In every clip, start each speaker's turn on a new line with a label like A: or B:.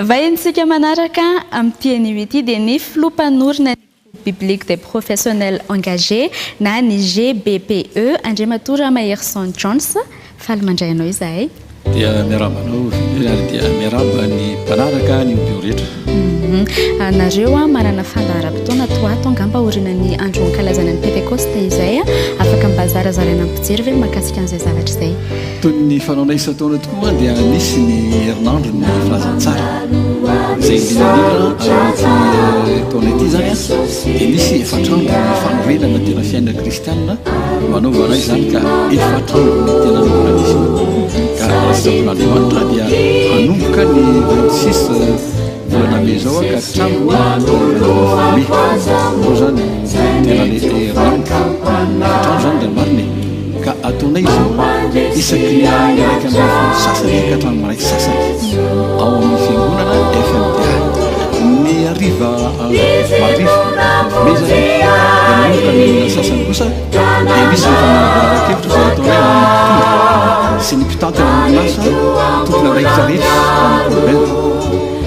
A: vahentsika manaraka amin'ity ity dia ny filompanorina public des professionnels engagés na ny GBPE Andriamatora Maherson Jones faly mandray anao izahay
B: dia miarabanao dia miaraba ny mpanaraka ny bio rehetra
A: nareo manana fandaharam-potoana toato angamba orinan'ny andro ankalazana ny pentecoste izay afaka mibazarazarana ampijery ve mahakasika an'izay zavatra izay
B: toy ny fanaona isa-taona tokoa dia nisy ny herinandro ny filazantsara izay indrindra anaty taona ity zany dia nisy efatrandro ny fanorenana tena fiainana kristianina manaovana izany ka efatrandro ny tena nona nisy ka rasabol'andriamanitra dia hanomboka ny 26 volana me zao ka hatramin'ny o zany tena le herinandro efatrandro zany dia mariny ka ataonay zao isaky raiky amin'ny sasany ka hatramin'ny maraiky sasany ao amin'ny fiangonana FMDA ny ariva mariva mezany dia manomboka ny sasany kosa dia misy nyfanararakevitra zay ataonay sy ny mpitantana amin'asa tokony raikitra rehetra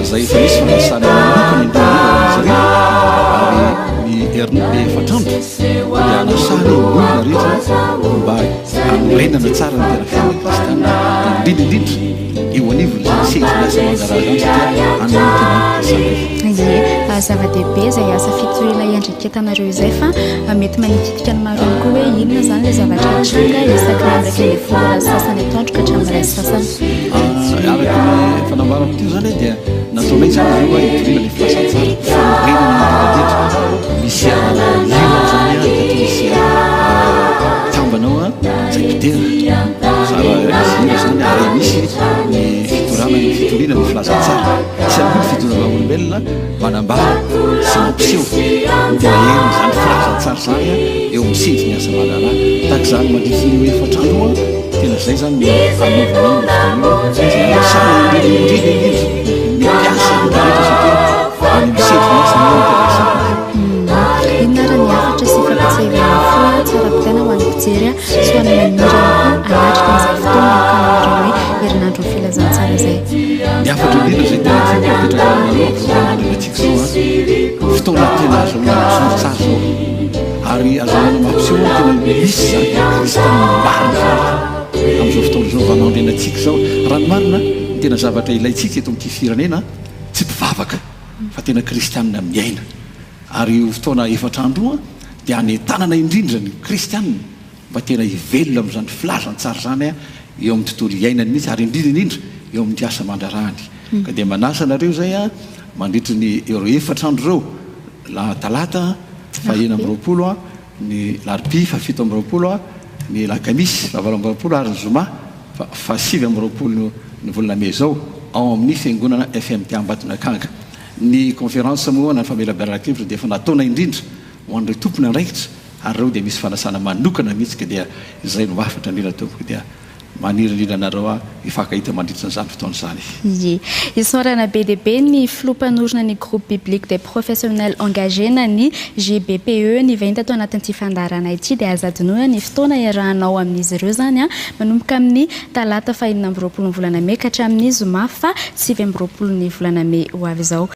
B: zay efa misy fanasana manokany indrona ary ny herinande efatrandro dia anasana olona rehetra mba anorenana tsara ny tena fiainana kristiana indrindrindrindra eo anivony zay sety miasa mandarazany satria anony tena
A: zava-dehibe zay asa fitoriana iandrikentanareo izay fa mety manititika ny marony koa hoe inona zany le zavatra tranga isaky ndraiky le folana sasany atondroka hatramin'ny ray sasany
B: araka ny fanambarako tio zany dia nataonay zany io itoriana le filasantsara famorenana misy liro zany ka misy tambanao zay pitera zara zany ary misy ny fitoriana ny filasantsara sy amin'ny fidorana olombelona manambara sy mampiseho tena heriny zany filasantsara zany eo misety ny asa malala tahaka zany mandritsy ny efatrandro tena zay zany anaovana zay anasana indrindrindrindra ny piasa rehetra satria any misety ny asa tena
A: inona raha ny afatra sy fampatsahivana foa tsara pitana ho an'ny mpijery so any manirana anatrika n'izay fotoana kamareo hoe herinandro ny filazantsara zay
B: ny afatra indrindra zay tena tiapetraka aminareo programandrenatsika zao fotoana tena azahoana tsara zao ary azahoana mampiseho tena misy zany kristianina marina zany amin'izao fotoana zao vanandrenatsika zao raha ny marina tena zavatra ilayntsika eto amin'ity firenena tsy mpivavaka fa tena kristianina miaina ary io fotoana efatrandroa dia any tanana indrindra ny kristianina mba tena hivelona amin'izany filazantsara zany eo amin'ny tontolo iainany mihitsy ary indrindrindrindra eo amin'ny asa mandrarahany ka dia manasa anareo zay mandritry ny ero efatrandro reo talata fahena amby roapolo ny larbi fafito amby roapolo ny lakamisy favalo amby roapolo ary ny zoma fa sivy amby roapolo ny volana me zao ao amin'ny fiangonana FMT Ambatonakanga ny conférence moa na ny famelaberakevitra dia efa nataona indrindra ho an'ireo tompony andraikitra ary reo dia misy fanasana manokana mihitsy ka dia izay no mafatra indrindra tompoko dia manirindrindra anareo ifakahita mandritra n'izany fotoana zany
A: ye isorana be dia be ny filompanorina ny groupe public des professionnels engagés na ny GBPE ny vainta atao anatin'ity fandarana ity dia azadinoana ny fotoana iarahanao amin'izy ireo zany manomboka amin'ny talata fahinina amby roapolo ny volana me ka hatramin'ny zoma fa sivy amby roapolo ny volana me ho avy izao